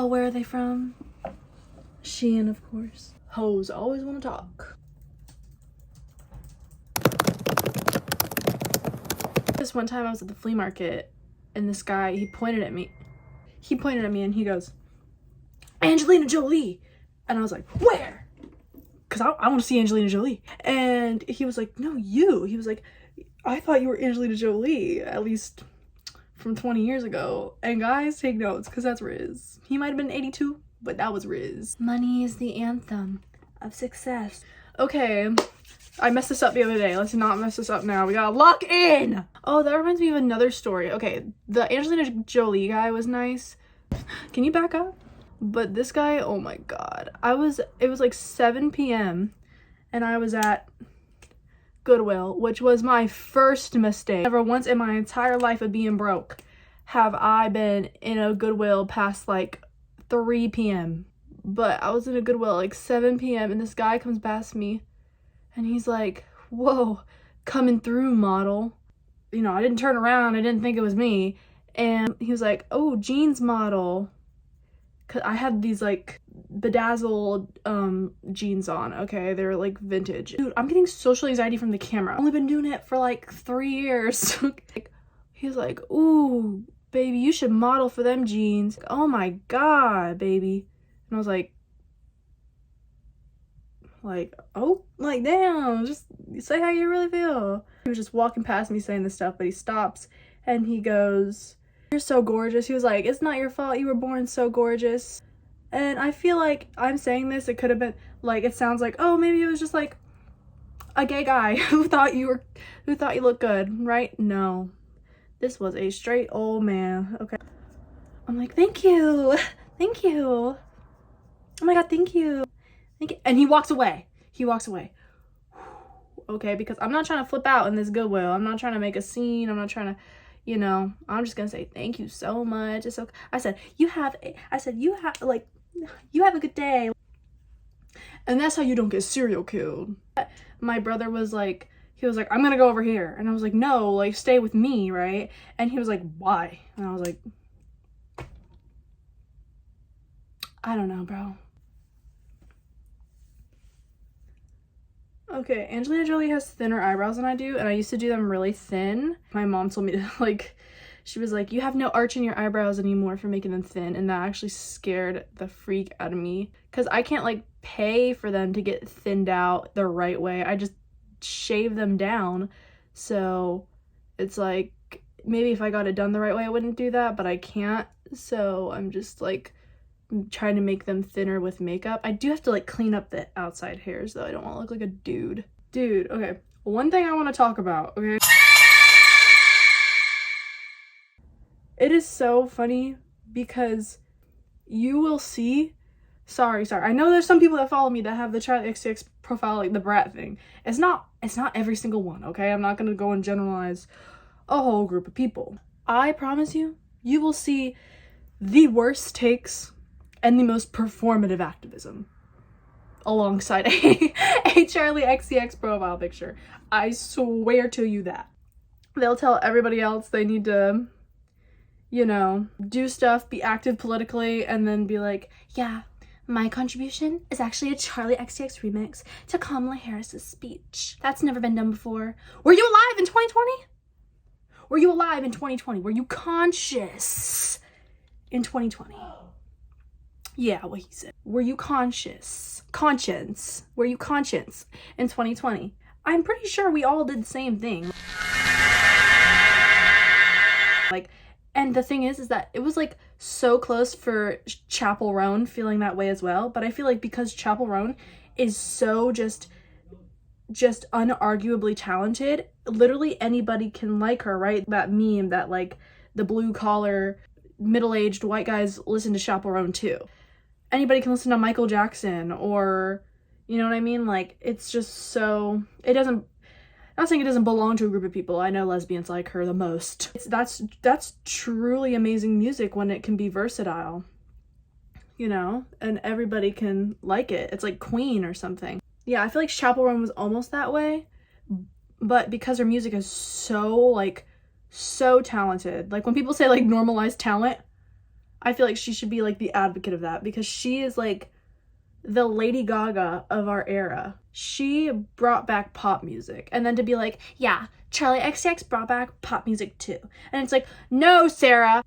Oh, where are they from? Shein, of course. Hoes always want to talk. This one time I was at the flea market and this guy, he pointed at me and he goes, Angelina Jolie. And I was like, where? Because I want to see Angelina Jolie. And he was like, no, you. He was like, I thought you were Angelina Jolie, at least from 20 years ago. And guys, take notes, because that's Riz. He might have been 82, but that was Riz. Money is the anthem of success. Okay, I messed this up the other day. Let's not mess this up now. We gotta lock in. Oh, that reminds me of another story. Okay, the Angelina Jolie guy was nice. Can you back up? But this guy, oh my god. It was like 7 p.m. and I was at Goodwill, which was my first mistake. Never once in my entire life of being broke have I been in a Goodwill past like 3 p.m. But I was in a Goodwill like 7 p.m. and this guy comes past me and he's like, whoa, coming through, model. You know, I didn't turn around. I didn't think it was me. And he was like, oh, jeans model. Cause I had these like bedazzled jeans on, okay? They were like vintage. Dude, I'm getting social anxiety from the camera. I've only been doing it for like 3 years. He was like, ooh, baby, you should model for them jeans. Oh my god, baby. And I was like, oh, like, damn, just say how you really feel. He was just walking past me saying this stuff, but he stops and he goes, you're so gorgeous. He was like, it's not your fault, you were born so gorgeous. And I feel like I'm saying this, it could have been like, it sounds like, oh, maybe it was just like a gay guy who thought you looked good, right? No, this was a straight old man. Okay, I'm like, thank you, thank you, oh my god, thank you, thank you. And he walks away. Okay, because I'm not trying to flip out in this Goodwill. I'm not trying to make a scene. I'm not trying to, you know, I'm just gonna say thank you so much. It's okay. I said you have a good day. And that's how you don't get serial killed. My brother was like, he was like, I'm gonna go over here. And I was like, no, like, stay with me, right? And he was like, why? And I was like, I don't know, bro. Okay, Angelina Jolie has thinner eyebrows than I do, and I used to do them really thin. My mom told me to, like, she was like, you have no arch in your eyebrows anymore for making them thin, and that actually scared the freak out of me. Because I can't, like, pay for them to get thinned out the right way. I just shave them down. So it's like, maybe if I got it done the right way, I wouldn't do that, but I can't. So I'm just, like, trying to make them thinner with makeup. I do have to like clean up the outside hairs though. I don't want to look like a dude. Okay, one thing I want to talk about, okay? It is so funny because you will see, sorry, I know there's some people that follow me that have the Charlie XCX profile, like the brat thing. It's not every single one, okay? I'm not gonna go and generalize a whole group of people. I promise you, you will see the worst takes and the most performative activism alongside a Charlie XCX profile picture. I swear to you that. They'll tell everybody else they need to, you know, do stuff, be active politically, and then be like, yeah, my contribution is actually a Charlie XCX remix to Kamala Harris's speech. That's never been done before. Were you alive in 2020? Were you alive in 2020? Were you conscious in 2020? Yeah, what he said. Were you conscience? Were you conscious in 2020? I'm pretty sure we all did the same thing. Like, and the thing is that it was like so close for Chappell Roan feeling that way as well. But I feel like because Chappell Roan is so just unarguably talented, literally anybody can like her, right? That meme that like the blue collar middle-aged white guys listen to Chappell Roan too. Anybody can listen to Michael Jackson, or, you know what I mean? Like, it's just so, I'm not saying it doesn't belong to a group of people. I know lesbians like her the most. That's truly amazing music when it can be versatile, you know, and everybody can like it. It's like Queen or something. Yeah, I feel like Chappell Roan was almost that way, but because her music is so talented, like when people say like normalized talent, I feel like she should be like the advocate of that, because she is like the Lady Gaga of our era. She brought back pop music, and then to be like, yeah, Charlie XCX brought back pop music too. And it's like, no, Sarah.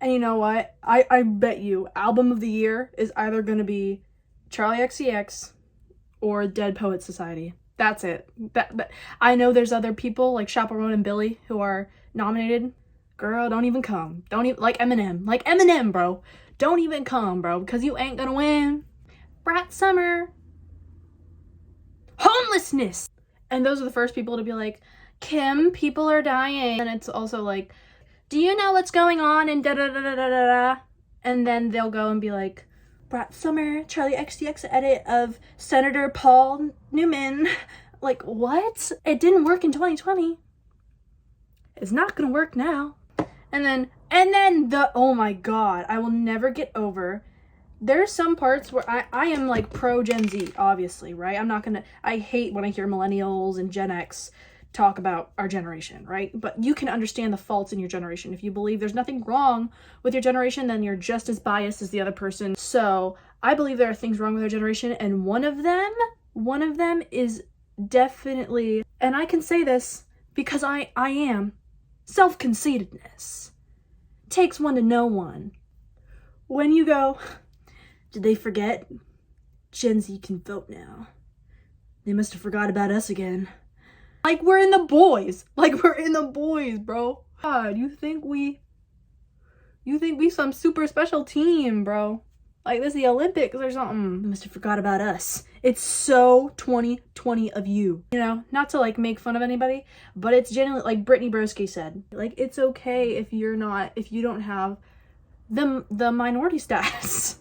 And you know what? I bet you album of the year is either going to be Charlie XCX or Dead Poets Society. That's it. That I know there's other people like Chaperone and Billy who are nominated. Girl, don't even come. Don't even, like Eminem, bro. Don't even come, bro, because you ain't gonna win. Brat Summer. Homelessness. And those are the first people to be like, Kim, people are dying. And it's also like, do you know what's going on? And da-da-da-da-da-da. And then they'll go and be like, Brat Summer, Charlie XCX edit of Senator Paul Newman. Like, what? It didn't work in 2020. It's not gonna work now. And then oh my god, I will never get over. There's some parts where I am like pro Gen Z, obviously, right? I hate when I hear millennials and Gen X talk about our generation, right? But you can understand the faults in your generation. If you believe there's nothing wrong with your generation, then you're just as biased as the other person. So I believe there are things wrong with our generation, and one of them is definitely, and I can say this because I am, self-conceitedness. Takes one to know one. When you go, did they forget? Gen Z can vote now. They must have forgot about us again. Like we're in the boys. Bro. God, you think we some super special team, bro. Like this is the Olympics or something. They must have forgot about us. It's so 2020 of you. You know, not to like make fun of anybody, but it's genuinely, like Brittany Broski said, like it's okay if you don't have the minority status.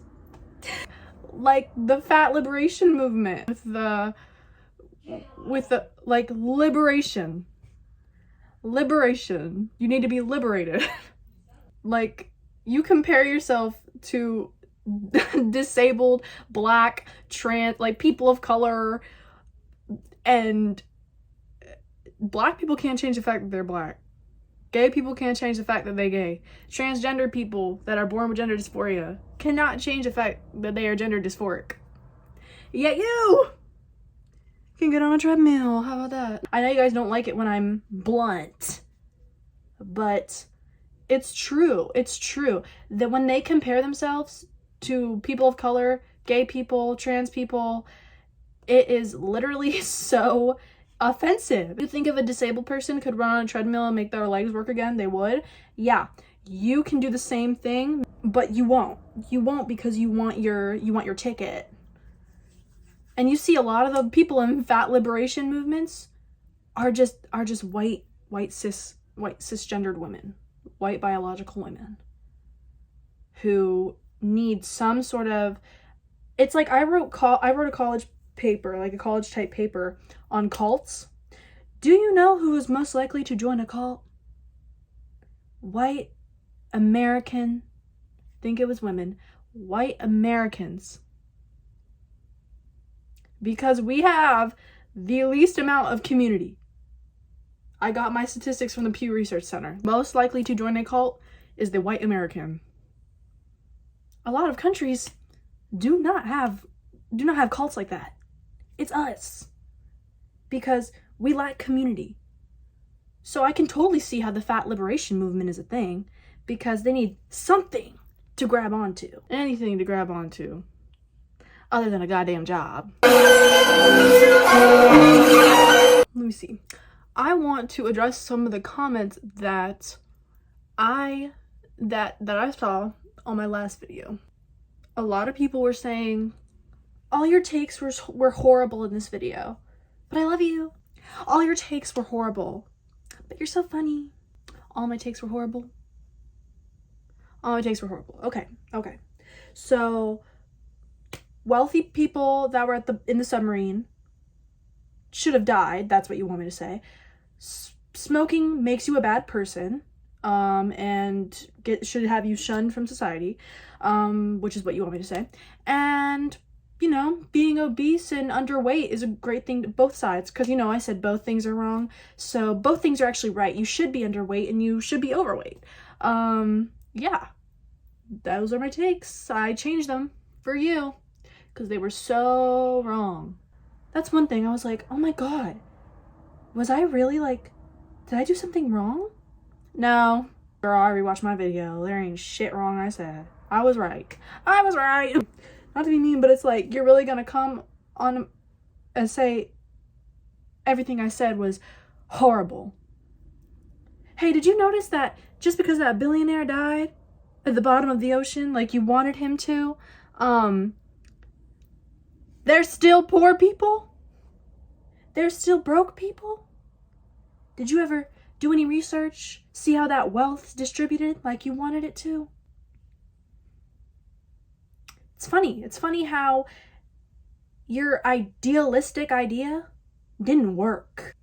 Like the fat liberation movement with the like liberation. You need to be liberated. Like you compare yourself to disabled, black, trans, like people of color, and black people can't change the fact that they're black. Gay people can't change the fact that they're gay. Transgender people that are born with gender dysphoria cannot change the fact that they are gender dysphoric. Yet you can get on a treadmill. How about that? I know you guys don't like it when I'm blunt, but it's true. It's true that when they compare themselves to people of color, gay people, trans people, it is literally so offensive. You think if a disabled person could run on a treadmill and make their legs work again, they would? Yeah, you can do the same thing, but you won't. You won't because you want your ticket. And you see a lot of the people in fat liberation movements are just white cisgendered women, white biological women who need some sort of, it's like I wrote a college paper, like a college type paper on cults. Do you know who is most likely to join a cult? White American, I think it was women, white Americans. Because we have the least amount of community. I got my statistics from the Pew Research Center. Most likely to join a cult is the white American. A lot of countries do not have cults like that. It's us. Because we lack community. So I can totally see how the fat liberation movement is a thing, because they need something to grab onto. Anything to grab onto. Other than a goddamn job. Let me see. I want to address some of the comments that I saw on my last video. A lot of people were saying, all your takes were horrible in this video, but I love you. All your takes were horrible, but you're so funny. All my takes were horrible. All my takes were horrible. Okay. So, wealthy people that were in the submarine should have died. That's what you want me to say. Smoking makes you a bad person, and should have you shunned from society, which is what you want me to say. And you know, being obese and underweight is a great thing to both sides, because, you know, I said both things are wrong. So both things are actually right. You should be underweight and you should be overweight. Yeah, those are my takes. I changed them for you because they were so wrong. That's one thing. I was like, oh my God, was I really like, did I do something wrong? No, girl, I rewatched my video. There ain't shit wrong I said. I was right. I was right. Not to be mean, but it's like, you're really gonna come on and say everything I said was horrible. Hey, did you notice that just because that billionaire died at the bottom of the ocean, like you wanted him to, there's still poor people? There's still broke people? Did you ever do any research? See how that wealth's distributed like you wanted it to? It's funny. It's funny how your idealistic idea didn't work.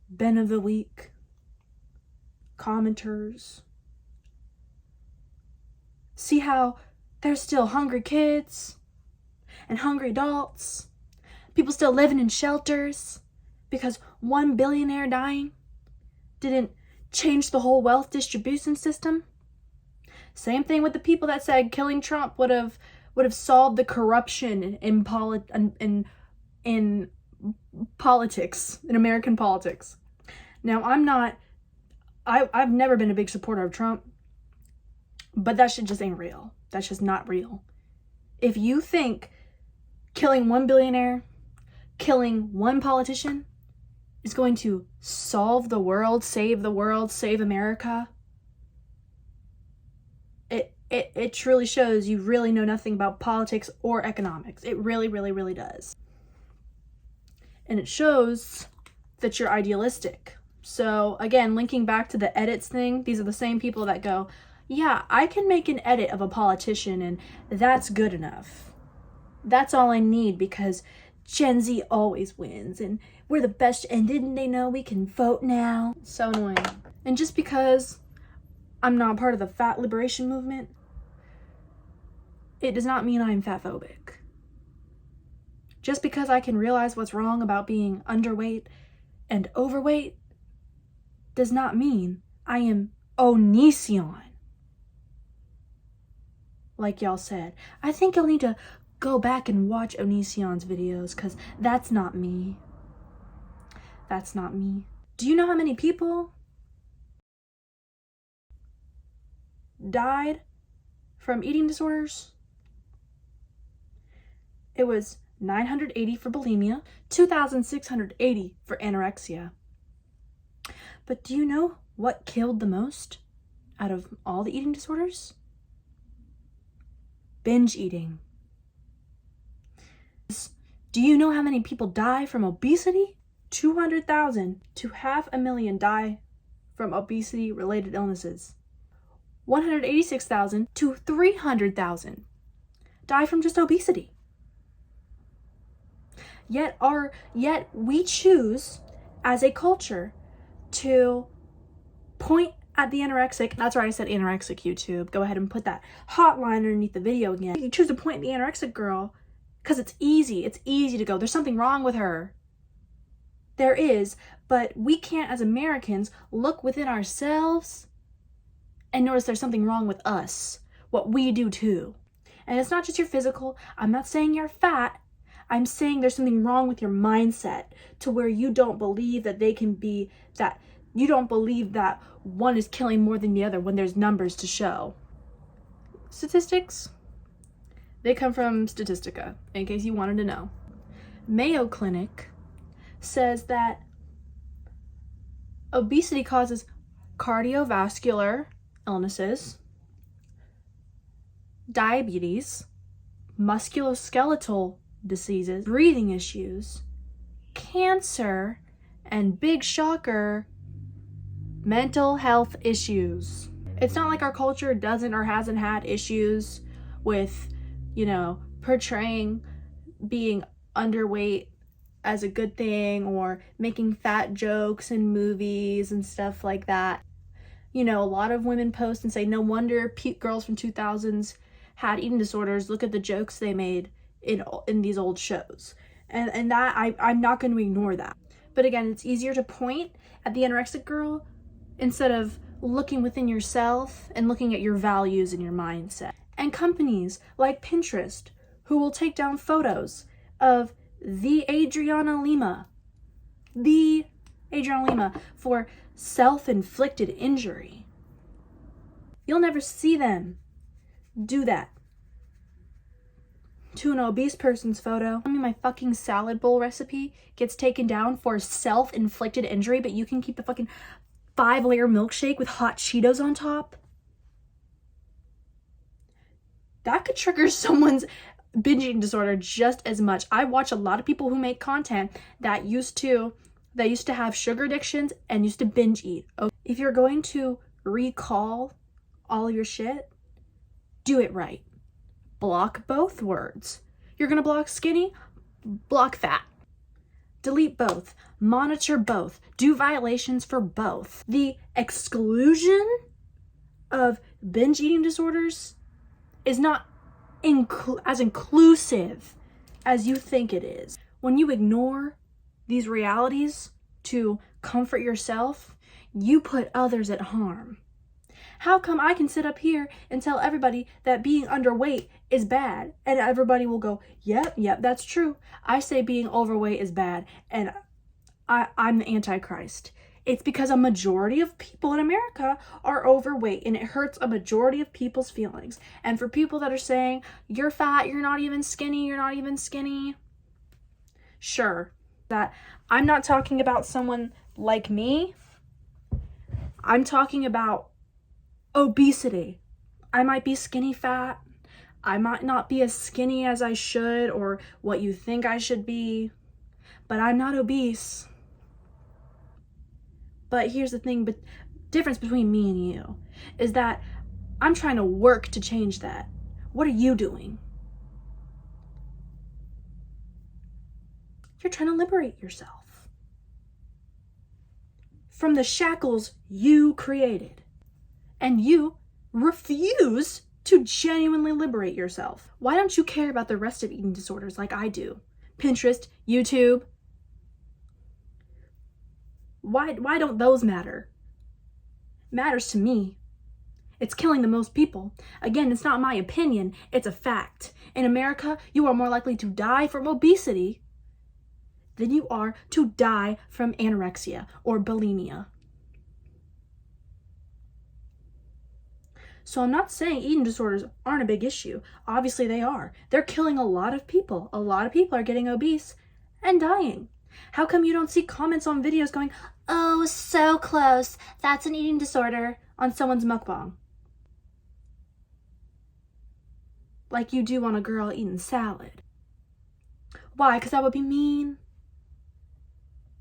Ben of the week, commenters. See how there's still hungry kids and hungry adults, people still living in shelters because one billionaire dying didn't change the whole wealth distribution system. Same thing with the people that said killing Trump would have solved the corruption in politics, in American politics. Now, I've never been a big supporter of Trump, but that shit just ain't real. That's just not real. If you think killing one billionaire, killing one politician is going to solve the world, save America, it truly shows you really know nothing about politics or economics. It really, really, really does. And it shows that you're idealistic. So again, linking back to the edits thing, these are the same people that go, yeah, I can make an edit of a politician and that's good enough. That's all I need because Gen Z always wins and we're the best, and didn't they know we can vote now? So annoying. And just because I'm not part of the fat liberation movement, it does not mean I'm fatphobic. Just because I can realize what's wrong about being underweight and overweight does not mean I am Onision. Like y'all said, I think you'll need to go back and watch Onision's videos because that's not me. That's not me. Do you know how many people died from eating disorders? It was 980 for bulimia, 2,680 for anorexia. But do you know what killed the most out of all the eating disorders? Binge eating. Do you know how many people die from obesity? 200,000 to 500,000 die from obesity-related illnesses. 186,000 to 300,000 die from just obesity. Yet we choose as a culture to point at the anorexic. That's right, I said anorexic, YouTube. Go ahead and put that hotline underneath the video again. You choose to point at the anorexic girl because it's easy. It's easy to go, there's something wrong with her. There is, but we can't as Americans look within ourselves and notice there's something wrong with us, what we do too. And it's not just your physical. I'm not saying you're fat. I'm saying there's something wrong with your mindset to where you don't believe that they can be that. You don't believe that one is killing more than the other when there's numbers to show. Statistics, they come from Statistica, in case you wanted to know. Mayo Clinic says that obesity causes cardiovascular illnesses, diabetes, musculoskeletal diseases, breathing issues, cancer, and big shocker, mental health issues. It's not like our culture doesn't or hasn't had issues with, portraying being underweight as a good thing or making fat jokes in movies and stuff like that. A lot of women post and say, no wonder girls from 2000s had eating disorders. Look at the jokes they made in these old shows. And that I'm not going to ignore that. But again, it's easier to point at the anorexic girl instead of looking within yourself and looking at your values and your mindset. And companies like Pinterest, who will take down photos of the Adriana Lima for self-inflicted injury. You'll never see them do that to an obese person's photo. I mean, my fucking salad bowl recipe gets taken down for self-inflicted injury, but you can keep the fucking 5-layer milkshake with hot Cheetos on top. That could trigger someone's binge eating disorder just as much. I watch a lot of people who make content that used to have sugar addictions and used to binge eat. If you're going to recall all your shit, do it right. Block both words. You're gonna block skinny, block fat. Delete both. Monitor both. Do violations for both. The exclusion of binge eating disorders is not as inclusive as you think it is. When you ignore these realities to comfort yourself, you put others at harm. How come I can sit up here and tell everybody that being underweight is bad, and everybody will go, yep, that's true. I say being overweight is bad, and I'm the Antichrist. It's because a majority of people in America are overweight, and it hurts a majority of people's feelings. And for people that are saying, you're fat, you're not even skinny, sure. That I'm not talking about someone like me. I'm talking about obesity. I might be skinny fat. I might not be as skinny as I should or what you think I should be, but I'm not obese. But here's the thing, but difference between me and you is that I'm trying to work to change that. What are you doing? You're trying to liberate yourself from the shackles you created. And you refuse to genuinely liberate yourself. Why don't you care about the rest of eating disorders like I do? Pinterest, YouTube. Why don't those matter? Matters to me. It's killing the most people. Again, it's not my opinion, it's a fact. In America, you are more likely to die from obesity than you are to die from anorexia or bulimia. So I'm not saying eating disorders aren't a big issue. Obviously they are. They're killing a lot of people. A lot of people are getting obese and dying. How come you don't see comments on videos going, oh, so close, that's an eating disorder, on someone's mukbang? Like you do on a girl eating salad. Why? Because that would be mean.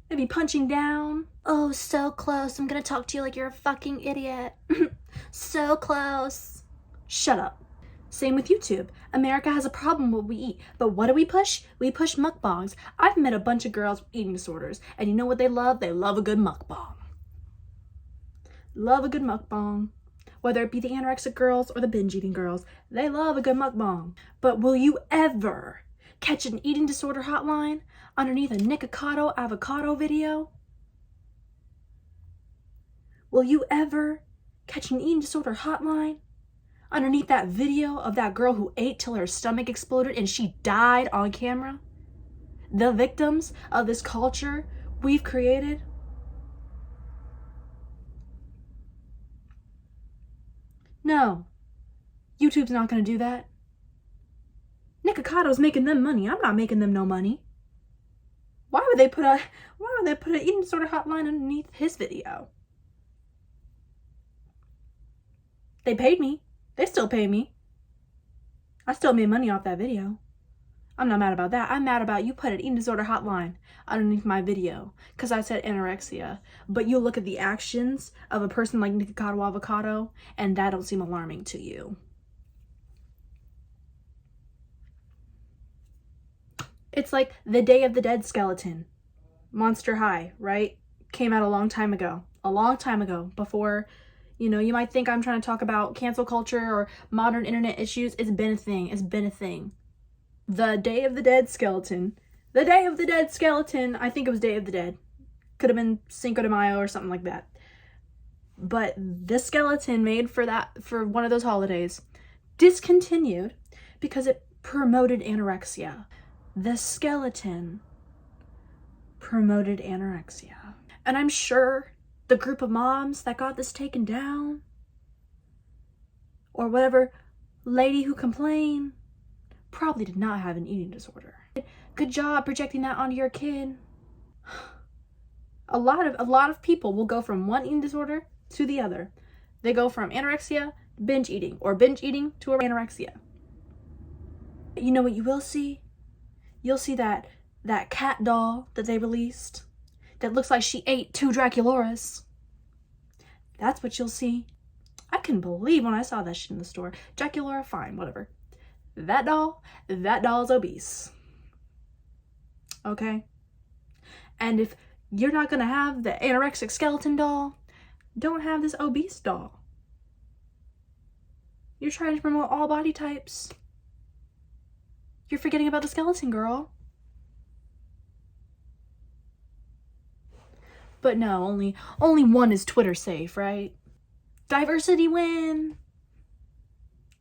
It'd be punching down. Oh, so close, I'm gonna talk to you like you're a fucking idiot. So close. Shut up. Same with YouTube. America has a problem with what we eat, but what do we push? We push mukbangs. I've met a bunch of girls with eating disorders, and you know what they love? They love a good mukbang. Love a good mukbang. Whether it be the anorexic girls or the binge eating girls, they love a good mukbang. But will you ever catch an eating disorder hotline underneath a Nikocado avocado video? Will you ever catch an eating disorder hotline underneath that video of that girl who ate till her stomach exploded and she died on camera? The victims of this culture we've created? No, YouTube's not gonna do that. Nicocado's making them money. I'm not making them no money. Why would they put an eating disorder hotline underneath his video? They paid me. They still pay me. I still made money off that video. I'm not mad about that. I'm mad about you put an eating disorder hotline underneath my video because I said anorexia. But you look at the actions of a person like Nikocado Avocado and that don't seem alarming to you. It's like the Day of the Dead skeleton. Monster High, right? Came out a long time ago. Before, you might think I'm trying to talk about cancel culture or modern internet issues. It's been a thing. The Day of the Dead skeleton. The Day of the Dead skeleton. I think it was Day of the Dead. Could have been Cinco de Mayo or something like that. But this skeleton made for one of those holidays discontinued because it promoted anorexia. The skeleton promoted anorexia. And I'm sure the group of moms that got this taken down, or whatever lady who complained, probably did not have an eating disorder. Good job projecting that onto your kid. A lot of people will go from one eating disorder to the other. They go from anorexia to binge eating, or binge eating to anorexia. You know what you will see? You'll see that cat doll that they released that looks like she ate 2 Draculaurus. That's what you'll see. I couldn't believe when I saw that shit in the store. Draculaura, fine, whatever. That doll's obese. Okay? And if you're not gonna have the anorexic skeleton doll, don't have this obese doll. You're trying to promote all body types. You're forgetting about the skeleton girl. But no, only one is Twitter safe, right? Diversity win.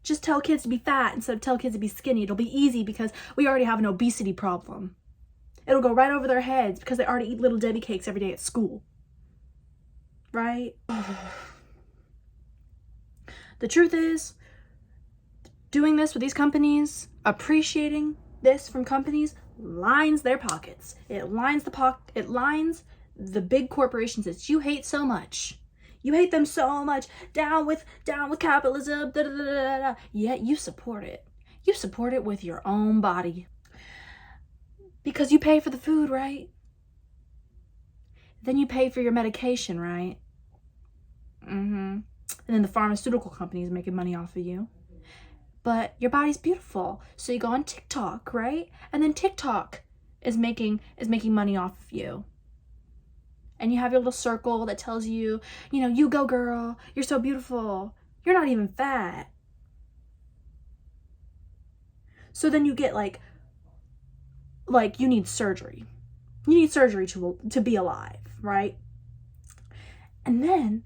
Just tell kids to be fat instead of tell kids to be skinny. It'll be easy because we already have an obesity problem. It'll go right over their heads because they already eat Little Debbie cakes every day at school. Right? The truth is, doing this with these companies, appreciating this from companies, lines their pockets. It lines the big corporations that you hate so much. You hate them so much. Down with capitalism. Da, da, da, da, da. Yet you support it. You support it with your own body. Because you pay for the food, right? Then you pay for your medication, right? And then the pharmaceutical company is making money off of you. But your body's beautiful. So you go on TikTok, right? And then TikTok is making money off of you. And you have your little circle that tells you, you go girl, you're so beautiful. You're not even fat. So then you get like you need surgery. You need surgery to be alive, right? And then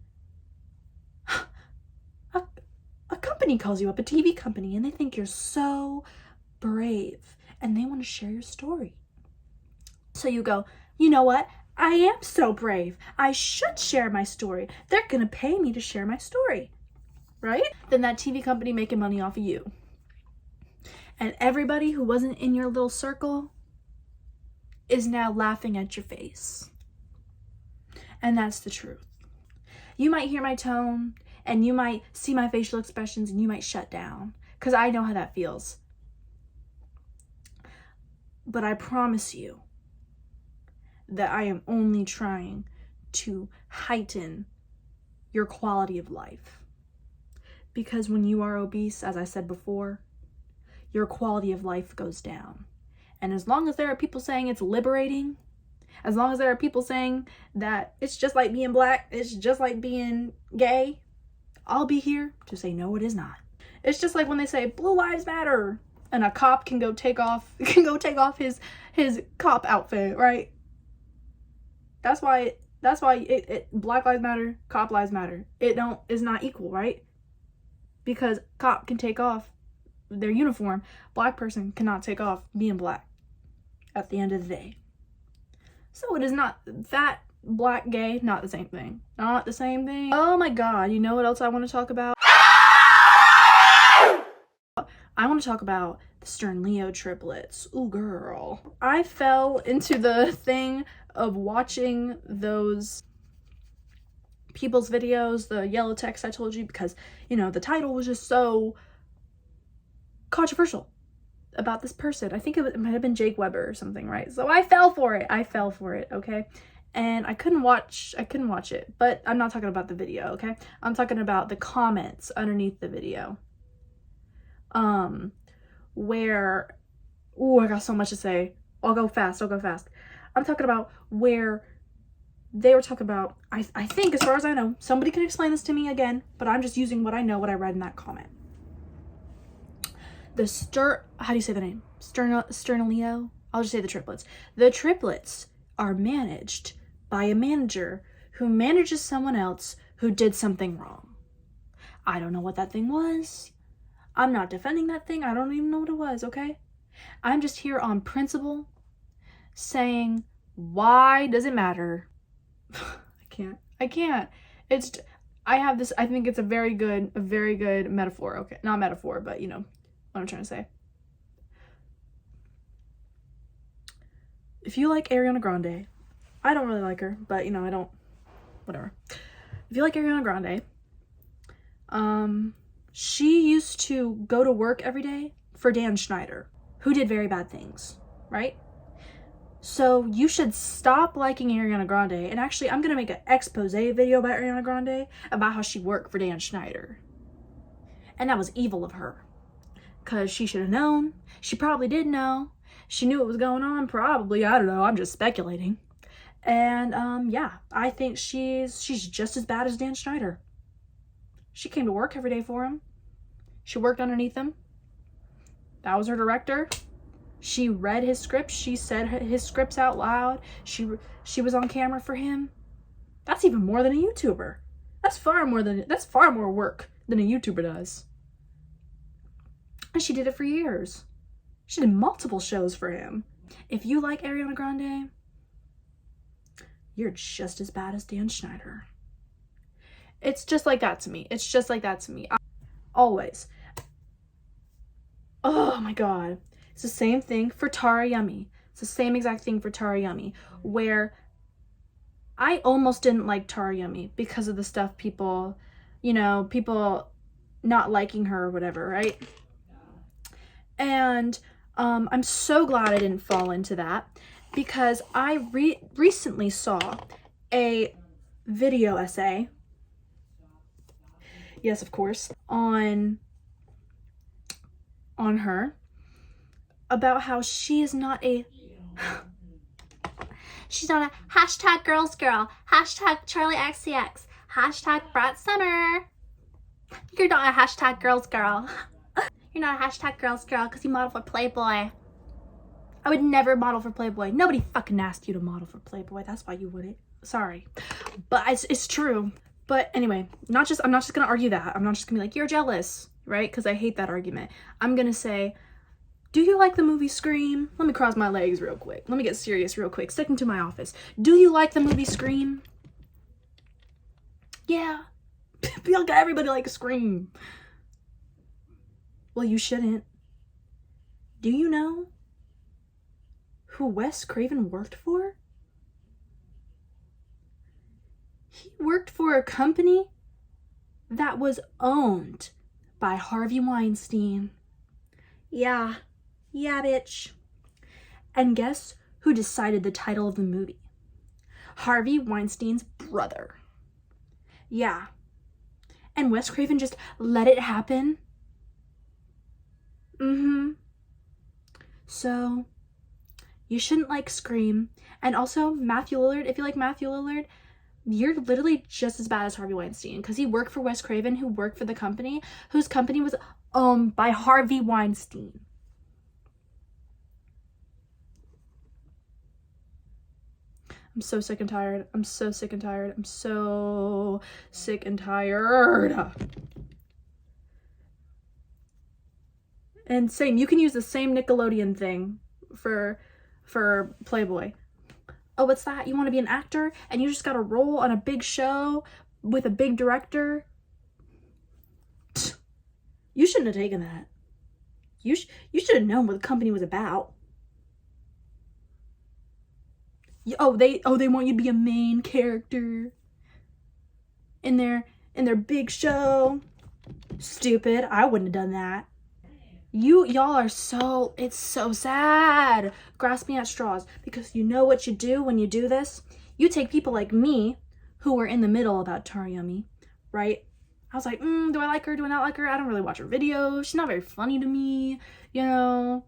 a company calls you up, a TV company, and they think you're so brave and they want to share your story. So you go, you know what? I am so brave. I should share my story. They're going to pay me to share my story, right? Then that TV company making money off of you. And everybody who wasn't in your little circle is now laughing at your face. And that's the truth. You might hear my tone and you might see my facial expressions and you might shut down because I know how that feels. But I promise you that I am only trying to heighten your quality of life. Because when you are obese, as I said before, your quality of life goes down. And as long as there are people saying it's liberating, as long as there are people saying that it's just like being black, it's just like being gay, I'll be here to say no, it is not. It's just like when they say Blue Lives Matter and a cop can go take off his cop outfit, right? That's why Black Lives Matter, Cop Lives Matter. It's not equal, right? Because cop can take off their uniform. Black person cannot take off being black at the end of the day. So it is not fat, black, gay, not the same thing. Not the same thing. Oh my God, you know what else I want to talk about? I want to talk about the Stern Leo triplets. Ooh, girl. I fell into the thing of watching those people's videos, the yellow text I told you, because, the title was just so controversial about this person. I think it might have been Jake Weber or something, right? So I fell for it, okay? And I couldn't watch it, but I'm not talking about the video, okay? I'm talking about the comments underneath the video. Where, I got so much to say. I'll go fast. I'm talking about where they were talking about, I think, as far as I know, somebody can explain this to me again, but I'm just using what I know, what I read in that comment. how do you say the name? Sternaleo? I'll just say the triplets. The triplets are managed by a manager who manages someone else who did something wrong. I don't know what that thing was. I'm not defending that thing. I don't even know what it was, okay? I'm just here on principle saying, why does it matter? I can't. I think it's a very good metaphor. Okay, not metaphor, but you know what I'm trying to say. If you like Ariana Grande, I don't really like her, but you know, I don't, whatever. If you like Ariana Grande, she used to go to work every day for Dan Schneider, who did very bad things, right? So you should stop liking Ariana Grande. And actually, I'm going to make an expose video about Ariana Grande about how she worked for Dan Schneider. And that was evil of her. Because she should have known. She probably did know. She knew what was going on, probably. I don't know. I'm just speculating. And yeah, I think she's just as bad as Dan Schneider. She came to work every day for him. She worked underneath him. That was her director. She read his scripts. She said his scripts out loud. She was on camera for him. That's even more than a YouTuber. That's far more work than a YouTuber does. And she did it for years. She did multiple shows for him. If you like Ariana Grande, you're just as bad as Dan Schneider. It's just like that to me. It's just like that to me. Always. Oh my God. It's the same thing for Tara Yummy. It's the same exact thing for Tara Yummy, where I almost didn't like Tara Yummy because of the stuff people not liking her or whatever, right? And I'm so glad I didn't fall into that, because I recently saw a video essay, yes, of course, on her, about how she is not a hashtag girls girl, hashtag Charlie XCX, hashtag Brat Center. You're not a hashtag girls girl. You're not a hashtag girls girl because you model for Playboy. I would never model for Playboy. Nobody fucking asked you to model for Playboy. That's why you wouldn't. Sorry. But it's true. But anyway, I'm not just gonna argue that. I'm not just gonna be like, you're jealous, right? Because I hate that argument. I'm gonna say, do you like the movie Scream? Let me cross my legs real quick. Let me get serious real quick. Sticking to my office. Do you like the movie Scream? Yeah. Everybody likes Scream. Well, you shouldn't. Do you know who Wes Craven worked for? He worked for a company that was owned by Harvey Weinstein. Yeah, bitch. And guess who decided the title of the movie? Harvey Weinstein's brother. Yeah. And Wes Craven just let it happen? So, you shouldn't like Scream. And also, Matthew Lillard, if you like Matthew Lillard, you're literally just as bad as Harvey Weinstein, because he worked for Wes Craven, who worked for the company, whose company was owned by Harvey Weinstein. I'm so sick and tired. I'm so sick and tired. I'm so sick and tired. And same, you can use the same Nickelodeon thing for Playboy. Oh, what's that? You want to be an actor and you just got a role on a big show with a big director? You shouldn't have taken that. You should have known what the company was about. They want you to be a main character in their big show. Stupid. I wouldn't have done that. Y'all are it's so sad, grasping at straws, because you know what you do when you do this? You take people like me, who were in the middle about Tara Yummy, right? I was like, do I like her? Do I not like her? I don't really watch her videos. She's not very funny to me, you know?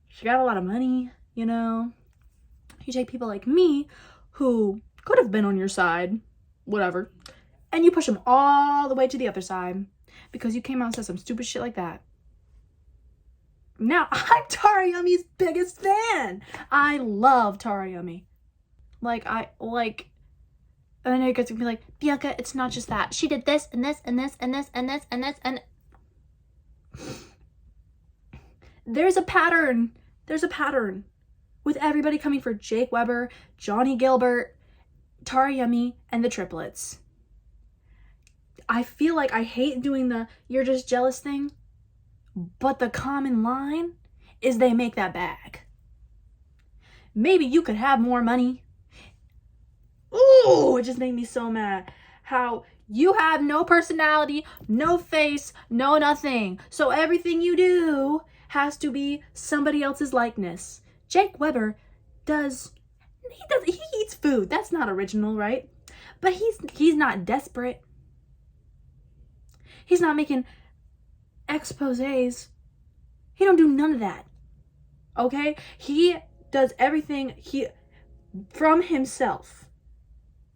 She got a lot of money, you know? You take people like me, who could have been on your side, whatever, and you push them all the way to the other side, because you came out and said some stupid shit like that. Now I'm Tara Yummy's biggest fan. I love Tara Yummy. And then you guys can be like, Bianca, it's not just that. She did this and this and this and this and this and this and there's a pattern. There's a pattern with everybody coming for Jake Weber, Johnny Gilbert, Tara Yummy, and the triplets. I feel like I hate doing the you're just jealous thing, but the common line is they make that bag. Maybe you could have more money. Ooh, it just made me so mad. How you have no personality, no face, no nothing. So everything you do has to be somebody else's likeness. Jake Weber he eats food. That's not original, right? But he's not desperate. He's not making exposés. He don't do none of that. Okay? He does everything from himself.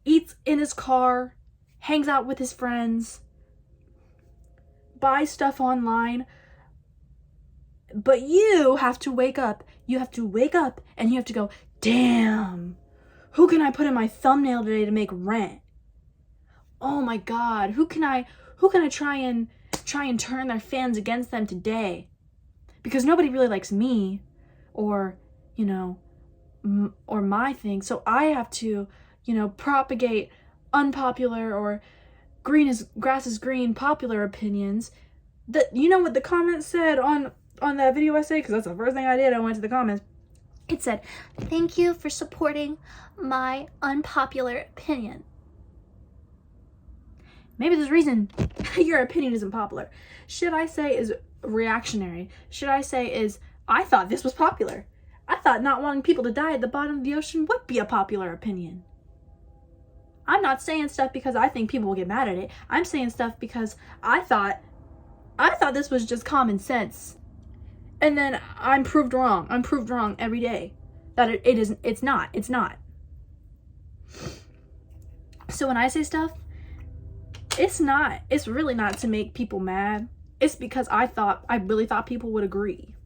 Eats in his car, hangs out with his friends, buys stuff online. But you have to wake up. You have to wake up and you have to go, damn, who can I put in my thumbnail today to make rent? Oh my God, who can I try and turn their fans against them today? Because nobody really likes me or, or my thing. So I have to, propagate unpopular or grass is green popular opinions. What the comments said on that video essay? Because that's the first thing I did. I went to the comments. It said, thank you for supporting my unpopular opinion. Maybe there's a reason your opinion isn't popular. Should I say is reactionary? Should I say is, I thought this was popular. I thought not wanting people to die at the bottom of the ocean would be a popular opinion. I'm not saying stuff because I think people will get mad at it. I'm saying stuff because I thought this was just common sense. And then I'm proved wrong. I'm proved wrong every day. That it isn't, it's not. So when I say stuff, it's really not to make people mad. It's because I really thought people would agree.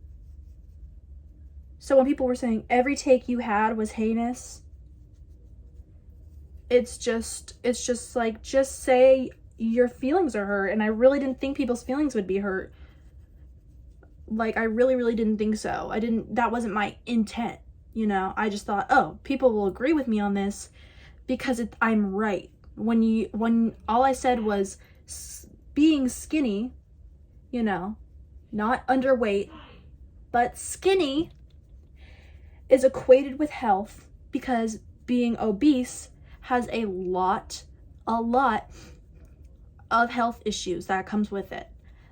So when people were saying every take you had was heinous, it's just like, just say your feelings are hurt. And I really didn't think people's feelings would be hurt. Like, I really, really didn't think so. That wasn't my intent, I just thought, oh, people will agree with me on this because I'm right. When all I said was being skinny, not underweight, but skinny is equated with health because being obese has a lot of health issues that comes with it.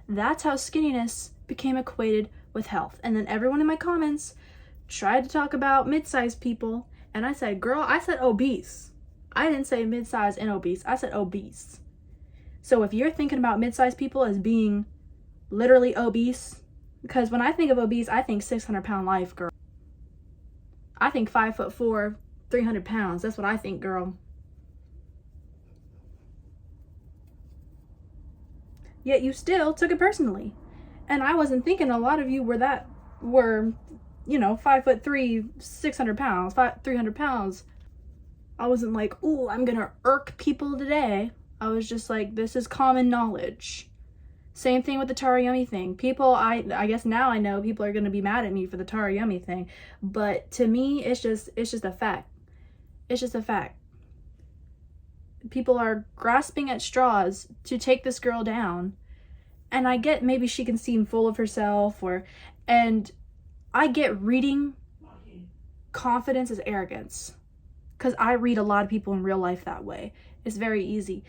That's how skinniness became equated with health. And then everyone in my comments tried to talk about mid-sized people, and I said, girl, I said obese. I didn't say mid-sized and obese. I said obese. So if you're thinking about mid-sized people as being literally obese, because when I think of obese, I think 600-pound life, girl. I think 5'4", 300 pounds. That's what I think, girl. Yet you still took it personally. And I wasn't thinking a lot of you were 5'3", 600 pounds, 300 pounds. I wasn't like, ooh, I'm gonna irk people today. I was just like, this is common knowledge. Same thing with the Tara Yummy thing. People, I guess now I know people are gonna be mad at me for the Tara Yummy thing. But to me, it's just a fact. It's just a fact. People are grasping at straws to take this girl down. And I get maybe she can seem full of herself and I get reading confidence as arrogance. Because I read a lot of people in real life that way. It's very easy.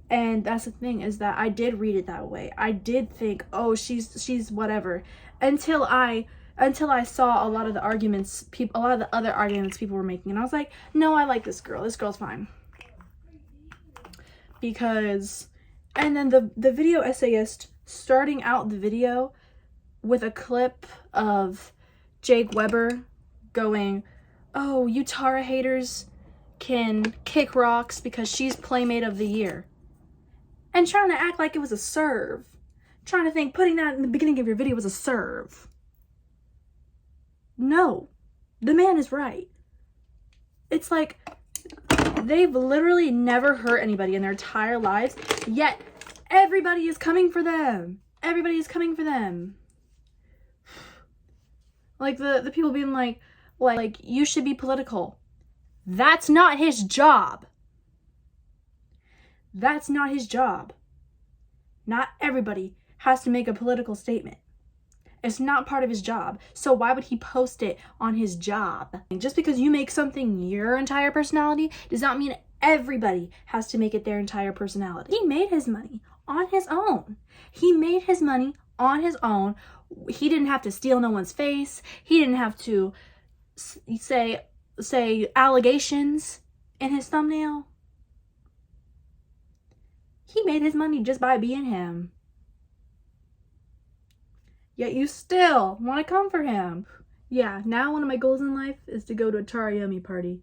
And that's the thing, is that I did read it that way. I did think, oh, she's whatever. Until I saw a lot of the other arguments people were making. And I was like, no, I like this girl. This girl's fine. And then the video essayist starting out the video with a clip of Jake Weber going, oh, you Tara haters can kick rocks because she's Playmate of the Year. And trying to act like it was a serve. Trying to think putting that in the beginning of your video was a serve. No, the man is right. It's like they've literally never hurt anybody in their entire lives, yet everybody is coming for them. Everybody is coming for them. Like the people being like you should be political. That's not his job. That's not his job. Not everybody has to make a political statement. It's not part of his job. So why would he post it on his job? Just because you make something your entire personality does not mean everybody has to make it their entire personality. He made his money on his own. He made his money on his own. He didn't have to steal no one's face. He didn't have to say allegations in his thumbnail. He made his money just by being him. Yet you still want to come for him. Yeah, now one of my goals in life is to go to a Tarayami party.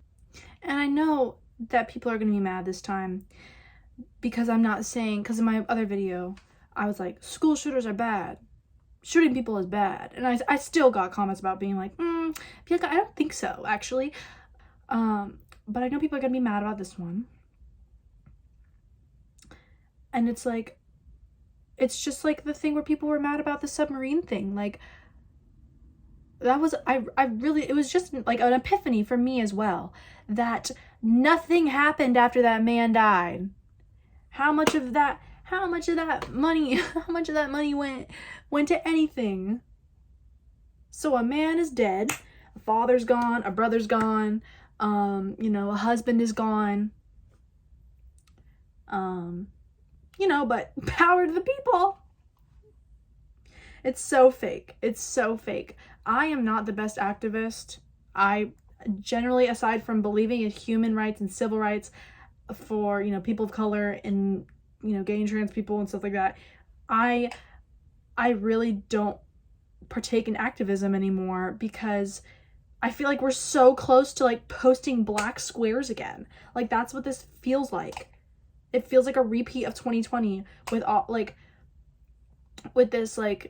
And I know that people are going to be mad this time because I'm not saying, because in my other video, I was like, school shooters are bad. Shooting people is bad. And I still got comments about being like, I don't think so, actually. But I know people are going to be mad about this one. And it's like, it's just like the thing where people were mad about the submarine thing. Like, that was, it was just like an epiphany for me as well, that nothing happened after that man died. How much of that money went to anything? So a man is dead, a father's gone, a brother's gone, a husband is gone, but power to the people. It's so fake. It's so fake. I am not the best activist. I generally, aside from believing in human rights and civil rights for, people of color and, gay and trans people and stuff like that, I really don't partake in activism anymore because I feel like we're so close to like posting black squares again. Like, that's what this feels like. It feels like a repeat of 2020 with all with this I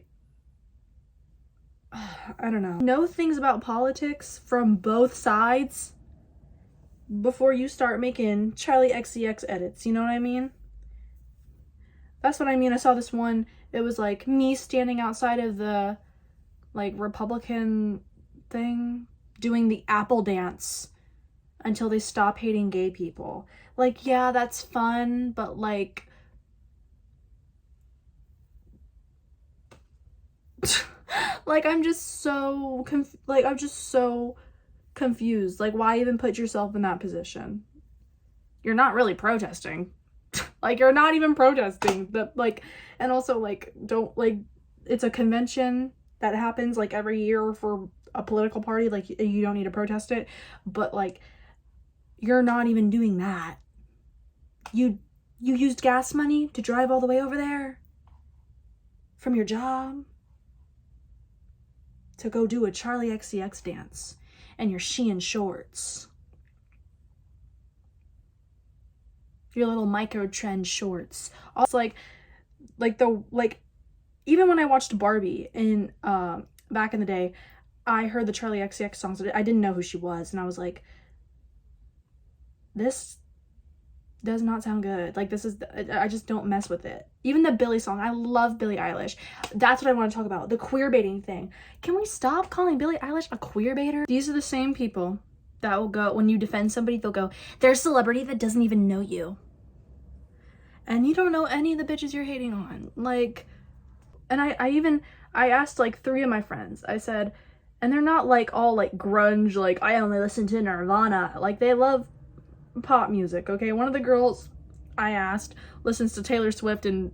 don't know things about politics from both sides before you start making Charlie XCX edits. You know what I mean? That's what I mean. I saw this one. It was like me standing outside of the Republican thing doing the apple dance until they stop hating gay people. Like, yeah, that's fun, but I'm just so confused. Like, why even put yourself in that position? You're not really protesting. You're not even protesting. And also, don't, it's a convention that happens, every year for a political party. You don't need to protest it. But, you're not even doing that. You used gas money to drive all the way over there from your job to go do a Charlie XCX dance and your Shein shorts. Your little micro trend shorts. Also, even when I watched Barbie in back in the day, I heard the Charlie XCX songs. I didn't know who she was, and I was like, this does not sound good. I just don't mess with it. Even the Billie song, I love Billie Eilish. That's what I want to talk about, the queer baiting thing. Can we stop calling Billie Eilish a queer baiter? These are the same people that will go, when you defend somebody, they'll go, they're a celebrity that doesn't even know you. And you don't know any of the bitches you're hating on. And I asked 3 of my friends, I said, and they're not all grunge, I only listen to Nirvana. They love pop music, okay? One of the girls I asked listens to Taylor Swift and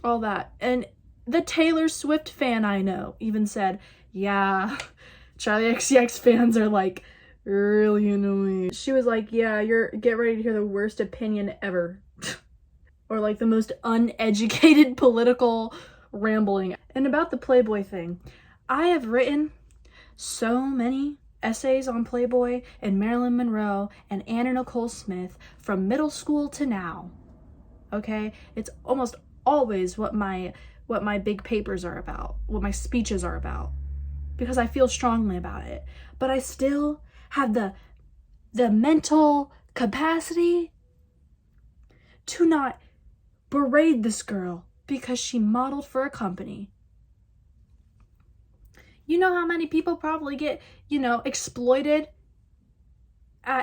all that. And the Taylor Swift fan I know even said, yeah, Charlie XCX fans are really annoying. She was like, yeah, get ready to hear the worst opinion ever. Or the most uneducated political rambling. And about the Playboy thing, I have written so many essays on Playboy and Marilyn Monroe and Anna Nicole Smith from middle school to now. Okay? It's almost always what my what my big papers are about, what my speeches are about, because I feel strongly about it. But I still have the mental capacity to not berate this girl because she modeled for a company. You know how many people probably get, exploited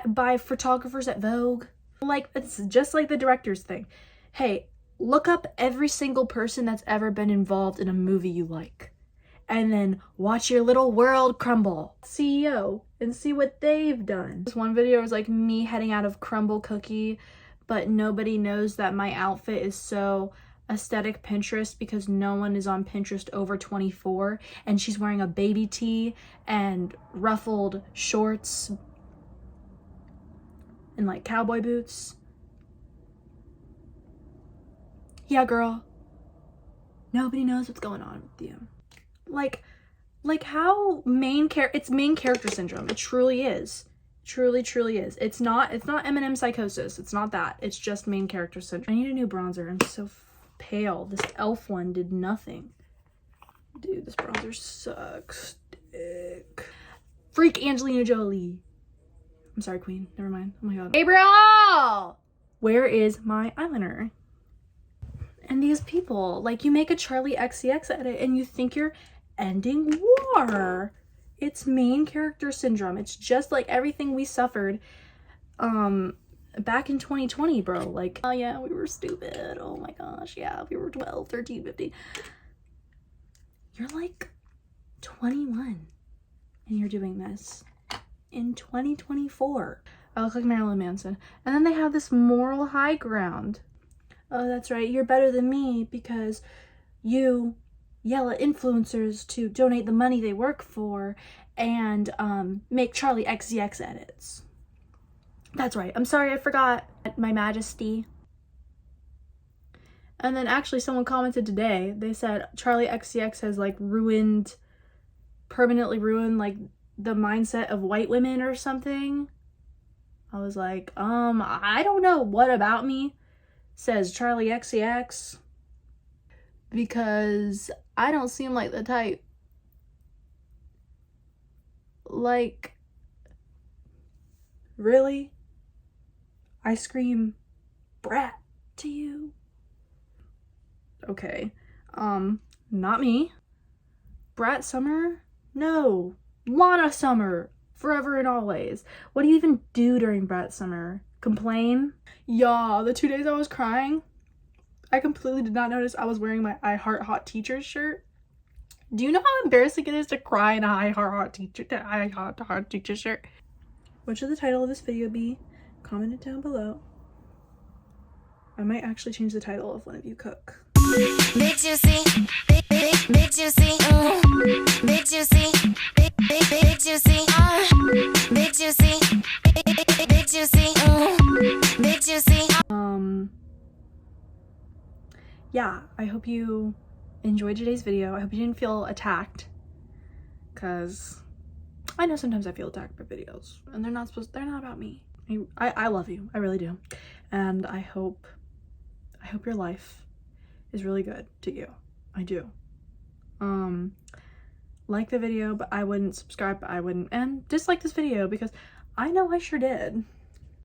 by photographers at Vogue? Like, it's just like the director's thing. Hey, look up every single person that's ever been involved in a movie you like, and then watch your little world crumble. CEO, and see what they've done. This one video was like me heading out of Crumble Cookie, but nobody knows that my outfit is so aesthetic Pinterest because no one is on Pinterest over 24, and she's wearing a baby tee and ruffled shorts and like cowboy boots. Yeah, girl. Nobody knows what's going on with you. Like how it's main character syndrome. It truly is. Truly is. It's not Eminem psychosis. It's not that. It's just main character syndrome. I need a new bronzer. I'm so pale. This e.l.f. one did nothing. Dude, this bronzer sucks dick. Freak Angelina Jolie. I'm sorry, Queen. Never mind. Oh my god. Gabriel! Where is my eyeliner? And these people, like, you make a Charlie XCX edit and you think you're ending war. It's main character syndrome. It's just like everything we suffered back in 2020, bro. Like, oh yeah, we were stupid. Oh my gosh, yeah, we were 12, 13, 15. You're like 21 and you're doing this in 2024. I look like Marilyn Manson. And then they have this moral high ground. Oh, that's right, you're better than me because you yell at influencers to donate the money they work for and make Charlie XCX edits. That's right. I'm sorry, I forgot, my majesty. And then actually someone commented today, they said Charlie XCX has like permanently ruined like the mindset of white women or something. I was like, I don't know what about me says Charlie XCX, because I don't seem like the type. Like, really? I scream brat to you? Okay, not me. Brat Summer? No. Lana Summer, forever and always. What do you even do during Brat Summer? Complain? Yeah, the 2 days I was crying, I completely did not notice I was wearing my I Heart Hot Teachers shirt. Do you know how embarrassing it is to cry in a I Heart Hot Teacher shirt? What should the title of this video be? Comment it down below. I might actually change the title if one of you cook. Big juicy, big juicy, big juicy, big juicy, big juicy, big juicy, big juicy. Yeah, I hope you enjoyed today's video. I hope you didn't feel attacked, because I know sometimes I feel attacked by videos and they're not about me. I love you, I really do, and I hope your life is really good to you. I do. Like the video, but I wouldn't subscribe, but I wouldn't, and dislike this video because I know I sure did.